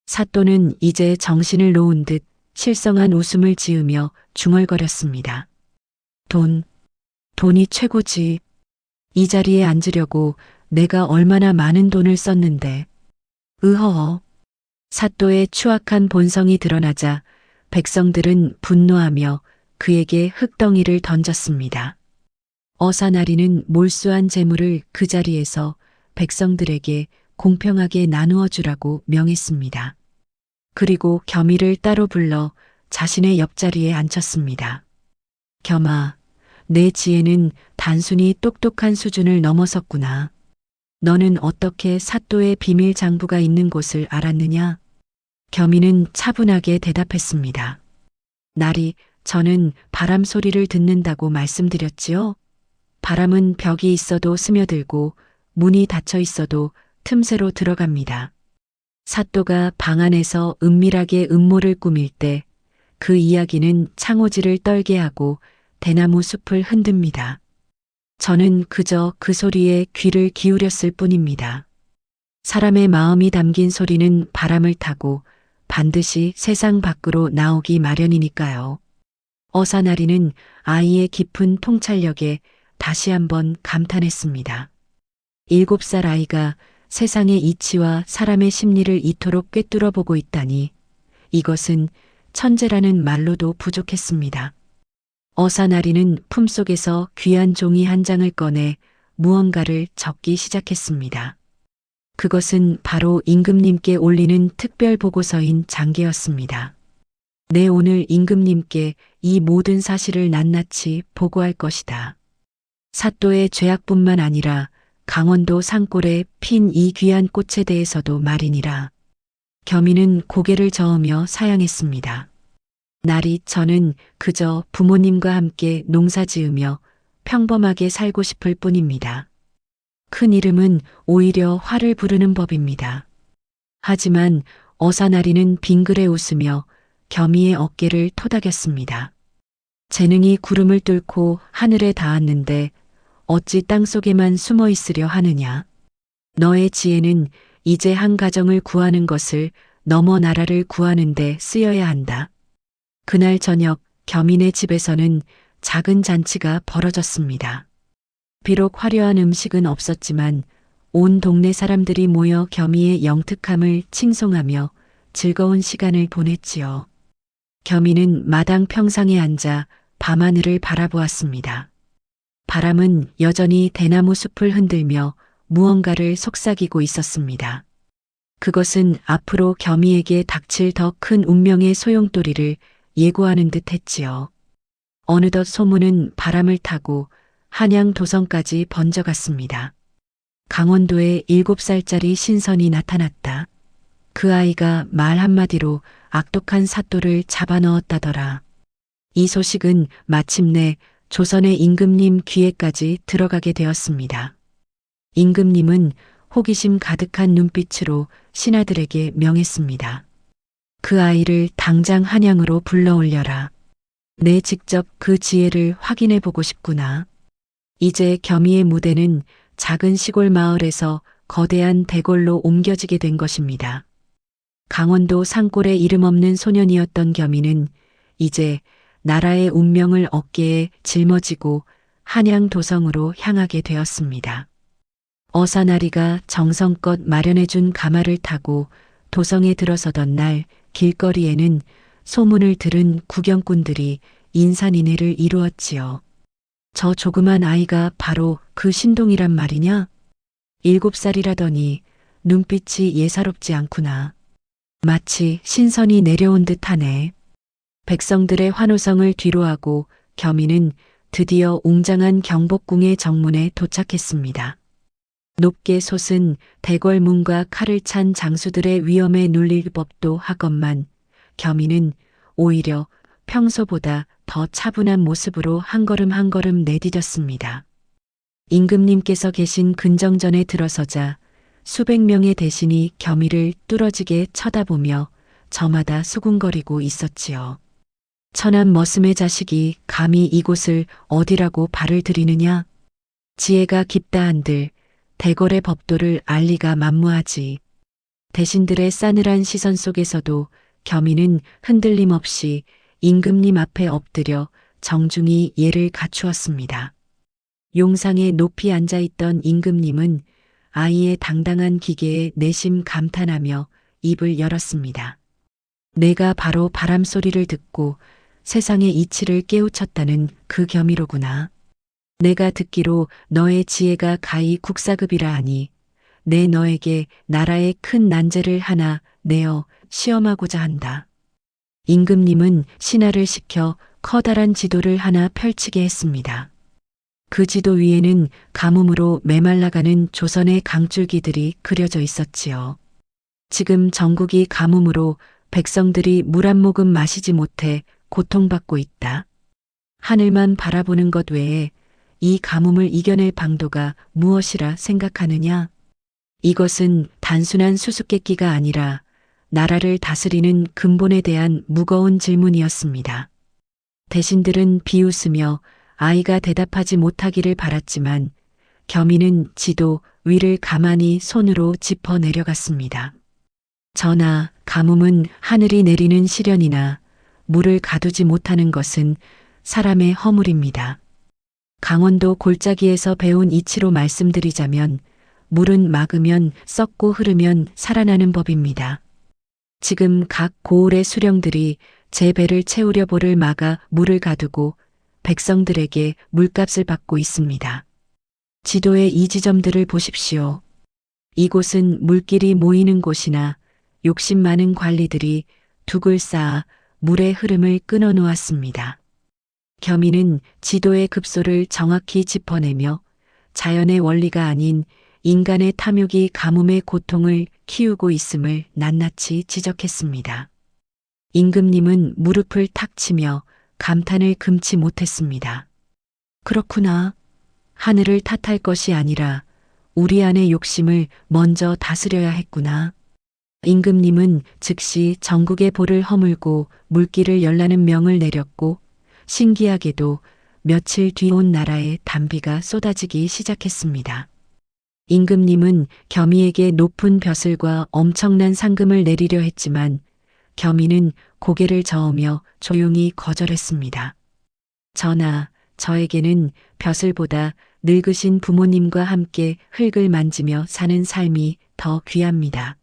사또는 이제 정신을 놓은 듯 실성한 웃음을 지으며 중얼거렸습니다. 돈이 최고지. 이 자리에 앉으려고 내가 얼마나 많은 돈을 썼는데. 으허. 사또의 추악한 본성이 드러나자 백성들은 분노하며 그에게 흙덩이를 던졌습니다. 어사나리는 몰수한 재물을 그 자리에서 백성들에게 공평하게 나누어 주라고 명했습니다. 그리고 겸이를 따로 불러 자신의 옆자리에 앉혔습니다. 겸아, 내 지혜는 단순히 똑똑한 수준을 넘어섰구나. 너는 어떻게 사또의 비밀 장부가 있는 곳을 알았느냐? 겸이는 차분하게 대답했습니다. 나리, 저는 바람 소리를 듣는다고 말씀드렸지요? 바람은 벽이 있어도 스며들고 문이 닫혀 있어도 틈새로 들어갑니다. 사또가 방 안에서 은밀하게 음모를 꾸밀 때 그 이야기는 창호지를 떨게 하고 대나무 숲을 흔듭니다. 저는 그저 그 소리에 귀를 기울였을 뿐입니다. 사람의 마음이 담긴 소리는 바람을 타고 반드시 세상 밖으로 나오기 마련이니까요. 어사나리는 아이의 깊은 통찰력에 다시 한번 감탄했습니다. 7살 아이가 세상의 이치와 사람의 심리를 이토록 꿰뚫어 보고 있다니 이것은 천재라는 말로도 부족했습니다. 어사나리는 품속에서 귀한 종이 한 장을 꺼내 무언가를 적기 시작했습니다. 그것은 바로 임금님께 올리는 특별 보고서인 장계였습니다. 내 오늘 임금님께 이 모든 사실을 낱낱이 보고할 것이다. 사또의 죄악뿐만 아니라 강원도 산골에 핀 이 귀한 꽃에 대해서도 말이니라. 겸이는 고개를 저으며 사양했습니다. 나리, 저는 그저 부모님과 함께 농사지으며 평범하게 살고 싶을 뿐입니다. 큰 이름은 오히려 화를 부르는 법입니다. 하지만 어사나리는 빙그레 웃으며 겸이의 어깨를 토닥였습니다. 재능이 구름을 뚫고 하늘에 닿았는데 어찌 땅속에만 숨어 있으려 하느냐. 너의 지혜는 이제 한 가정을 구하는 것을 넘어 나라를 구하는 데 쓰여야 한다. 그날 저녁 겸인의 집에서는 작은 잔치가 벌어졌습니다. 비록 화려한 음식은 없었지만 온 동네 사람들이 모여 겸이의 영특함을 칭송하며 즐거운 시간을 보냈지요. 겸이는 마당 평상에 앉아 밤하늘을 바라보았습니다. 바람은 여전히 대나무 숲을 흔들며 무언가를 속삭이고 있었습니다. 그것은 앞으로 겸이에게 닥칠 더 큰 운명의 소용돌이를 예고하는 듯 했지요. 어느덧 소문은 바람을 타고 한양 도성까지 번져갔습니다. 강원도에 7살짜리 신선이 나타났다. 그 아이가 말 한마디로 악독한 사또를 잡아넣었다더라. 이 소식은 마침내 조선의 임금님 귀에까지 들어가게 되었습니다. 임금님은 호기심 가득한 눈빛으로 신하들에게 명했습니다. 그 아이를 당장 한양으로 불러올려라. 내 직접 그 지혜를 확인해 보고 싶구나. 이제 겸이의 무대는 작은 시골 마을에서 거대한 대궐로 옮겨지게 된 것입니다. 강원도 산골의 이름 없는 소년이었던 겸이는 이제 나라의 운명을 어깨에 짊어지고 한양 도성으로 향하게 되었습니다. 어사나리가 정성껏 마련해준 가마를 타고 도성에 들어서던 날 길거리에는 소문을 들은 구경꾼들이 인산인해를 이루었지요. 저 조그만 아이가 바로 그 신동이란 말이냐? 7살이라더니 눈빛이 예사롭지 않구나. 마치 신선이 내려온 듯하네. 백성들의 환호성을 뒤로하고 겸이는 드디어 웅장한 경복궁의 정문에 도착했습니다. 높게 솟은 대궐문과 칼을 찬 장수들의 위험에 눌릴 법도 하건만 겸이는 오히려 평소보다 더 차분한 모습으로 한 걸음 한 걸음 내디뎠습니다. 임금님께서 계신 근정전에 들어서자 수백 명의 대신이 겸이를 뚫어지게 쳐다보며 저마다 수군거리고 있었지요. 천한 머슴의 자식이 감히 이곳을 어디라고 발을 들이느냐? 지혜가 깊다 한들 대궐의 법도를 알리가 만무하지. 대신들의 싸늘한 시선 속에서도 겸이는 흔들림 없이 임금님 앞에 엎드려 정중히 예를 갖추었습니다. 용상에 높이 앉아있던 임금님은 아이의 당당한 기계에 내심 감탄하며 입을 열었습니다. 내가 바로 바람소리를 듣고 세상의 이치를 깨우쳤다는 그 겸이로구나. 내가 듣기로 너의 지혜가 가히 국사급이라 하니 내 너에게 나라의 큰 난제를 하나 내어 시험하고자 한다. 임금님은 신하를 시켜 커다란 지도를 하나 펼치게 했습니다. 그 지도 위에는 가뭄으로 메말라가는 조선의 강줄기들이 그려져 있었지요. 지금 전국이 가뭄으로 백성들이 물 한 모금 마시지 못해 고통받고 있다. 하늘만 바라보는 것 외에 이 가뭄을 이겨낼 방도가 무엇이라 생각하느냐? 이것은 단순한 수수께끼가 아니라 나라를 다스리는 근본에 대한 무거운 질문이었습니다. 대신들은 비웃으며 아이가 대답하지 못하기를 바랐지만 겸이는 지도 위를 가만히 손으로 짚어 내려갔습니다. 전하, 가뭄은 하늘이 내리는 시련이나 물을 가두지 못하는 것은 사람의 허물입니다. 강원도 골짜기에서 배운 이치로 말씀드리자면 물은 막으면 썩고 흐르면 살아나는 법입니다. 지금 각 고을의 수령들이 제 배를 채우려 볼을 막아 물을 가두고 백성들에게 물값을 받고 있습니다. 지도의 이 지점들을 보십시오. 이곳은 물길이 모이는 곳이나 욕심 많은 관리들이 둑을 쌓아 물의 흐름을 끊어 놓았습니다. 겸이는 지도의 급소를 정확히 짚어내며 자연의 원리가 아닌 인간의 탐욕이 가뭄의 고통을 키우고 있음을 낱낱이 지적했습니다. 임금님은 무릎을 탁 치며 감탄을 금치 못했습니다. 그렇구나. 하늘을 탓할 것이 아니라 우리 안의 욕심을 먼저 다스려야 했구나. 임금님은 즉시 전국의 볼을 허물고 물길을 열라는 명을 내렸고 신기하게도 며칠 뒤 온 나라에 단비가 쏟아지기 시작했습니다. 임금님은 겸이에게 높은 벼슬과 엄청난 상금을 내리려 했지만 겸이는 고개를 저으며 조용히 거절했습니다. 전하, 저에게는 벼슬보다 늙으신 부모님과 함께 흙을 만지며 사는 삶이 더 귀합니다.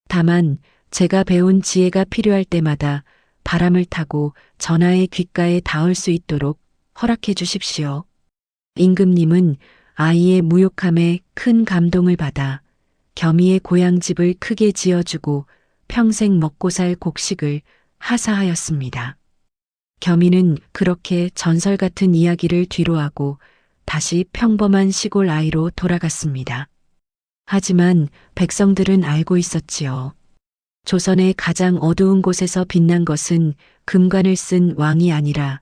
다만 제가 배운 지혜가 필요할 때마다 바람을 타고 전하의 귓가에 닿을 수 있도록 허락해 주십시오. 임금님은 아이의 무욕함에 큰 감동을 받아 겸이의 고향집을 크게 지어주고 평생 먹고 살 곡식을 하사하였습니다. 겸이는 그렇게 전설 같은 이야기를 뒤로하고 다시 평범한 시골 아이로 돌아갔습니다. 하지만 백성들은 알고 있었지요. 조선의 가장 어두운 곳에서 빛난 것은 금관을 쓴 왕이 아니라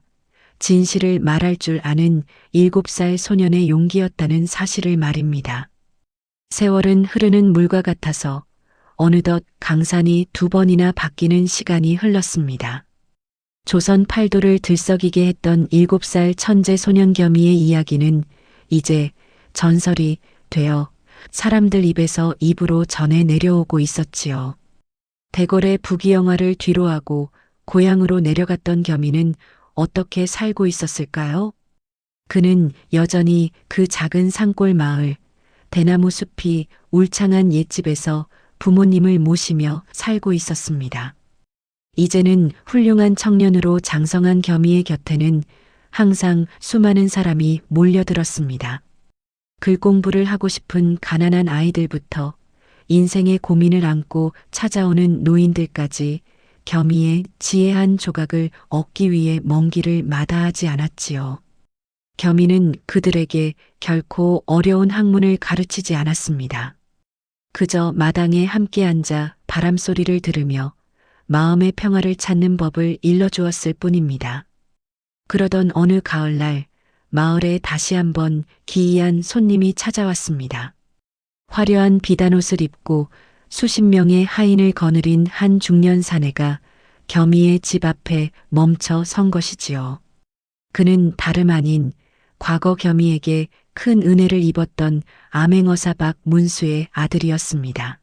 진실을 말할 줄 아는 7살 소년의 용기였다는 사실을 말입니다. 세월은 흐르는 물과 같아서 어느덧 강산이 2번이나 바뀌는 시간이 흘렀습니다. 조선 팔도를 들썩이게 했던 7살 천재 소년 겸이의 이야기는 이제 전설이 되어 사람들 입에서 입으로 전해 내려오고 있었지요. 대궐의 부귀영화를 뒤로하고 고향으로 내려갔던 겸이는 어떻게 살고 있었을까요? 그는 여전히 그 작은 산골 마을, 대나무 숲이 울창한 옛집에서 부모님을 모시며 살고 있었습니다. 이제는 훌륭한 청년으로 장성한 겸이의 곁에는 항상 수많은 사람이 몰려들었습니다. 글 공부를 하고 싶은 가난한 아이들부터 인생의 고민을 안고 찾아오는 노인들까지 겸이의 지혜 한 조각을 얻기 위해 먼 길을 마다하지 않았지요. 겸이는 그들에게 결코 어려운 학문을 가르치지 않았습니다. 그저 마당에 함께 앉아 바람 소리를 들으며 마음의 평화를 찾는 법을 일러주었을 뿐입니다. 그러던 어느 가을날 마을에 다시 한번 기이한 손님이 찾아왔습니다. 화려한 비단옷을 입고 수십 명의 하인을 거느린 한 중년 사내가 겸이의 집 앞에 멈춰 선 것이지요. 그는 다름 아닌 과거 겸이에게 큰 은혜를 입었던 암행어사 박 문수의 아들이었습니다.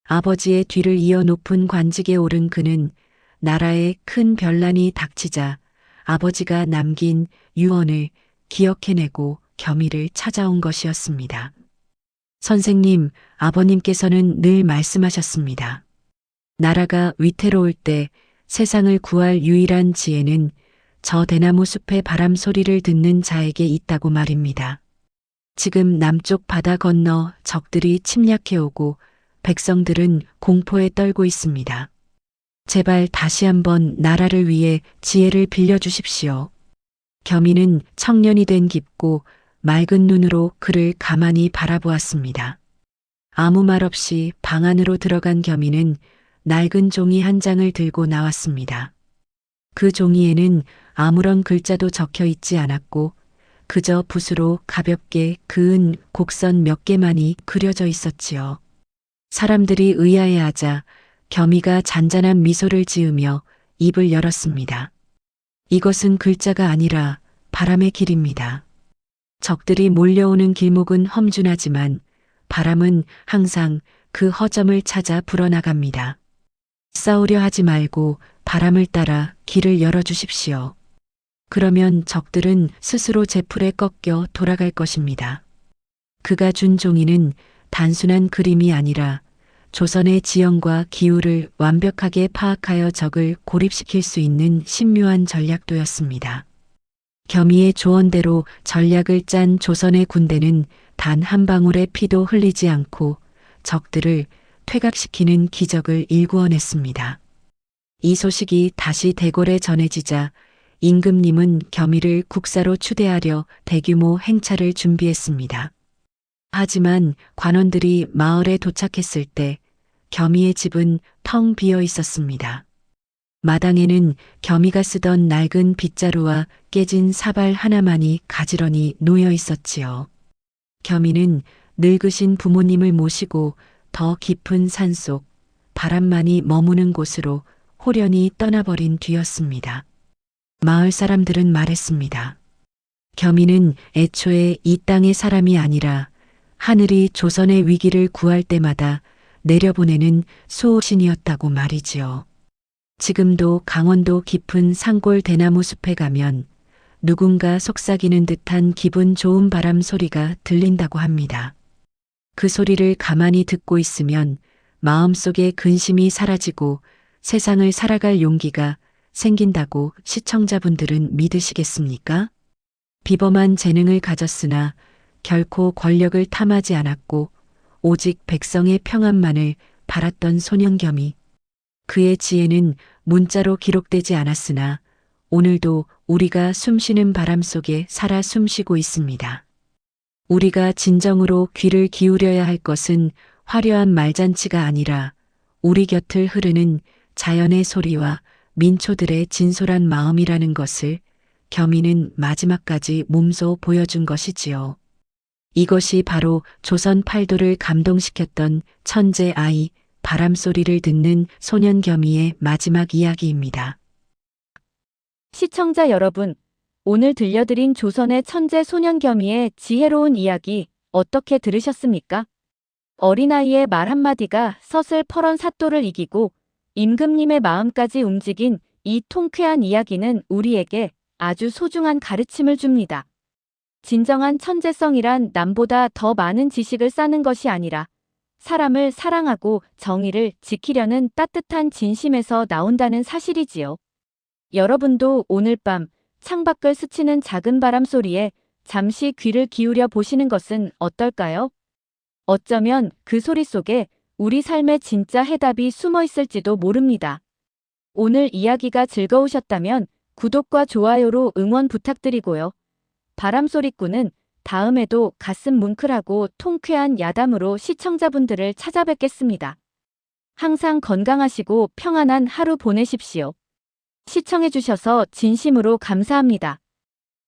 아버지의 뒤를 이어 높은 관직에 오른 그는 나라에 큰 변란이 닥치자 아버지가 남긴 유언을 기억해내고 겸이를 찾아온 것이었습니다. 선생님, 아버님께서는 늘 말씀하셨습니다. 나라가 위태로울 때 세상을 구할 유일한 지혜는 저 대나무 숲의 바람 소리를 듣는 자에게 있다고 말입니다. 지금 남쪽 바다 건너 적들이 침략해오고 백성들은 공포에 떨고 있습니다. 제발 다시 한번 나라를 위해 지혜를 빌려주십시오. 겸이는 청년이 된 깊고 맑은 눈으로 그를 가만히 바라보았습니다. 아무 말 없이 방 안으로 들어간 겸이는 낡은 종이 한 장을 들고 나왔습니다. 그 종이에는 아무런 글자도 적혀 있지 않았고 그저 붓으로 가볍게 그은 곡선 몇 개만이 그려져 있었지요. 사람들이 의아해하자 겸이가 잔잔한 미소를 지으며 입을 열었습니다. 이것은 글자가 아니라 바람의 길입니다. 적들이 몰려오는 길목은 험준하지만 바람은 항상 그 허점을 찾아 불어나갑니다. 싸우려 하지 말고 바람을 따라 길을 열어주십시오. 그러면 적들은 스스로 제풀에 꺾여 돌아갈 것입니다. 그가 준 종이는 단순한 그림이 아니라 조선의 지형과 기후를 완벽하게 파악하여 적을 고립시킬 수 있는 신묘한 전략도였습니다. 겸이의 조언대로 전략을 짠 조선의 군대는 단 한 방울의 피도 흘리지 않고 적들을 퇴각시키는 기적을 일구어냈습니다. 이 소식이 다시 대궐에 전해지자 임금님은 겸이를 국사로 추대하려 대규모 행차를 준비했습니다. 하지만 관원들이 마을에 도착했을 때 겸이의 집은 텅 비어 있었습니다. 마당에는 겸이가 쓰던 낡은 빗자루와 깨진 사발 하나만이 가지런히 놓여 있었지요. 겸이는 늙으신 부모님을 모시고 더 깊은 산속, 바람만이 머무는 곳으로 호련히 떠나버린 뒤였습니다. 마을 사람들은 말했습니다. 겸이는 애초에 이 땅의 사람이 아니라 하늘이 조선의 위기를 구할 때마다 내려보내는 수호신이었다고 말이지요. 지금도 강원도 깊은 산골 대나무 숲에 가면 누군가 속삭이는 듯한 기분 좋은 바람 소리가 들린다고 합니다. 그 소리를 가만히 듣고 있으면 마음속의 근심이 사라지고 세상을 살아갈 용기가 생긴다고 시청자분들은 믿으시겠습니까? 비범한 재능을 가졌으나 결코 권력을 탐하지 않았고 오직 백성의 평안만을 바랐던 소년 겸이 그의 지혜는 문자로 기록되지 않았으나 오늘도 우리가 숨쉬는 바람 속에 살아 숨쉬고 있습니다. 우리가 진정으로 귀를 기울여야 할 것은 화려한 말잔치가 아니라 우리 곁을 흐르는 자연의 소리와 민초들의 진솔한 마음이라는 것을 겸이는 마지막까지 몸소 보여준 것이지요. 이것이 바로 조선 팔도를 감동시켰던 천재 아이 바람 소리를 듣는 소년 겸이의 마지막 이야기입니다. 시청자 여러분, 오늘 들려드린 조선의 천재 소년겸이의 지혜로운 이야기 어떻게 들으셨습니까? 어린아이의 말 한마디가 서슬 퍼런 사또를 이기고 임금님의 마음까지 움직인 이 통쾌한 이야기는 우리에게 아주 소중한 가르침을 줍니다. 진정한 천재성이란 남보다 더 많은 지식을 쌓는 것이 아니라 사람을 사랑하고 정의를 지키려는 따뜻한 진심에서 나온다는 사실이지요. 여러분도 오늘 밤 창밖을 스치는 작은 바람 소리에 잠시 귀를 기울여 보시는 것은 어떨까요? 어쩌면 그 소리 속에 우리 삶의 진짜 해답이 숨어 있을지도 모릅니다. 오늘 이야기가 즐거우셨다면 구독과 좋아요로 응원 부탁드리고요. 바람소리꾼은 다음에도 가슴 뭉클하고 통쾌한 야담으로 시청자분들을 찾아뵙겠습니다. 항상 건강하시고 평안한 하루 보내십시오. 시청해주셔서 진심으로 감사합니다.